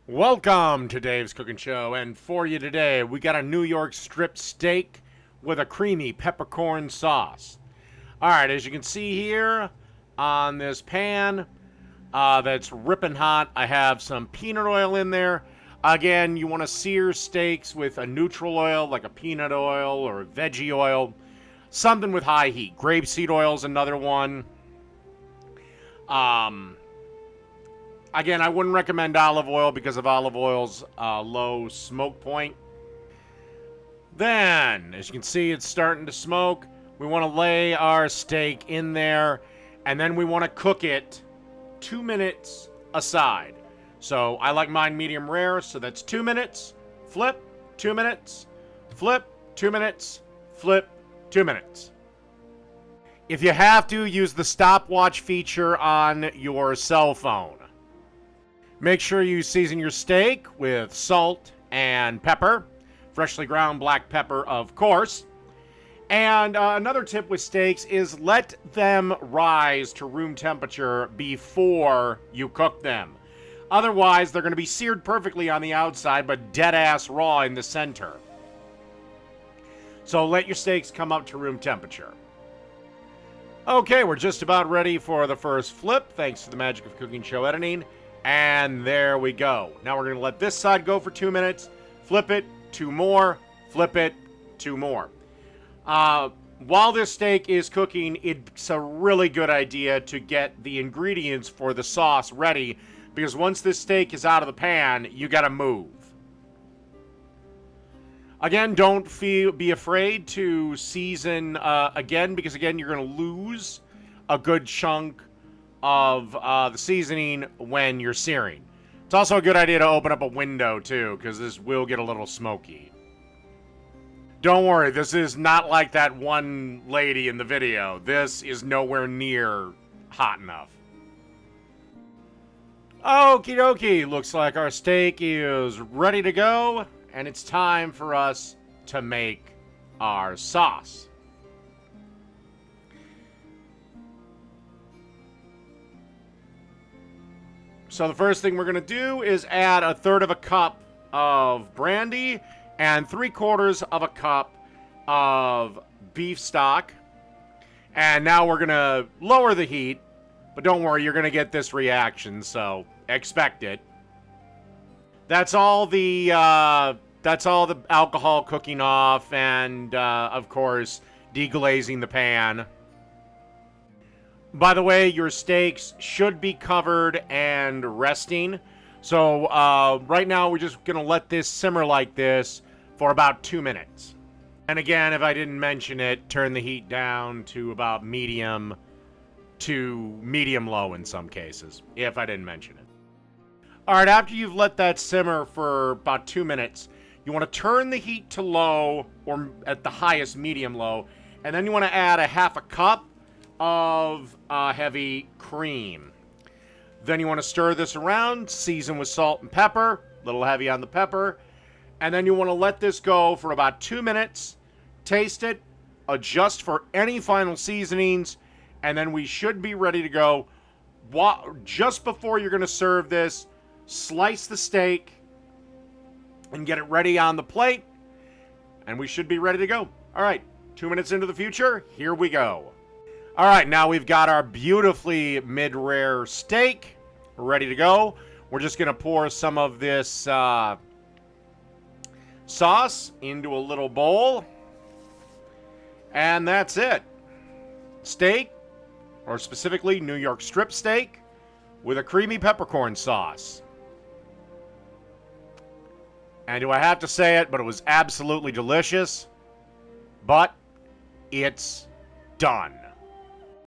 Welcome to Dave's Cooking Show, and for you today, we got a New York strip steak with a creamy peppercorn sauce. Alright, as you can see here on this pan that's ripping hot, I have some peanut oil in there. Again, you want to sear steaks with a neutral oil, like a peanut oil or a veggie oil. Something with high heat. Grapeseed oil is another one. Again, I wouldn't recommend olive oil because of olive oil's low smoke point. Then, as you can see, it's starting to smoke. We want to lay our steak in there, and then we want to cook it 2 minutes aside. So I like mine medium rare, so that's 2 minutes, flip, 2 minutes, flip, 2 minutes, flip, 2 minutes. If you have to, use the stopwatch feature on your cell phone. Make sure you season your steak with salt and pepper, freshly ground black pepper, of course. And another tip with steaks is let them rise to room temperature before you cook them. Otherwise, they're going to be seared perfectly on the outside, but dead-ass raw in the center. So let your steaks come up to room temperature. Okay, we're just about ready for the first flip, thanks to the magic of cooking show editing. And there we go. Now we're going to let this side go for 2 minutes, flip it, 2 more, flip it, 2 more. While this steak is cooking, it's a really good idea to get the ingredients for the sauce ready, because once this steak is out of the pan, you got to move. Again, don't be afraid to season again, because again, you're going to lose a good chunk of the seasoning when you're searing. It's also a good idea to open up a window too, because this will get a little smoky. Don't worry, this is not like that one lady in the video. This is nowhere near hot enough. Okie dokie, looks like our steak is ready to go, and it's time for us to make our sauce. So the first thing we're going to do is add 1/3 of a cup of brandy and 3/4 of a cup of beef stock. And now we're going to lower the heat, but don't worry, you're going to get this reaction, so expect it. That's all the alcohol cooking off, and of course, deglazing the pan. By the way, your steaks should be covered and resting. So right now, we're just going to let this simmer like this for about 2 minutes. And again, if I didn't mention it, turn the heat down to about medium to medium-low in some cases, if I didn't mention it. All right, after you've let that simmer for about 2 minutes, you want to turn the heat to low, or at the highest, medium-low, and then you want to add 1/2 cup of heavy cream. Then you want to stir this around, season with salt and pepper, a little heavy on the pepper, and then you want to let this go for about 2 minutes, taste it, adjust for any final seasonings, and then we should be ready to go. Just before you're going to serve this, slice the steak and get it ready on the plate, and we should be ready to go. All right, 2 minutes into the future, here we go. All right, now we've got our beautifully mid-rare steak ready to go. We're just going to pour some of this sauce into a little bowl. And that's it. Steak, or specifically New York strip steak, with a creamy peppercorn sauce. And do I have to say it, but it was absolutely delicious. But it's done.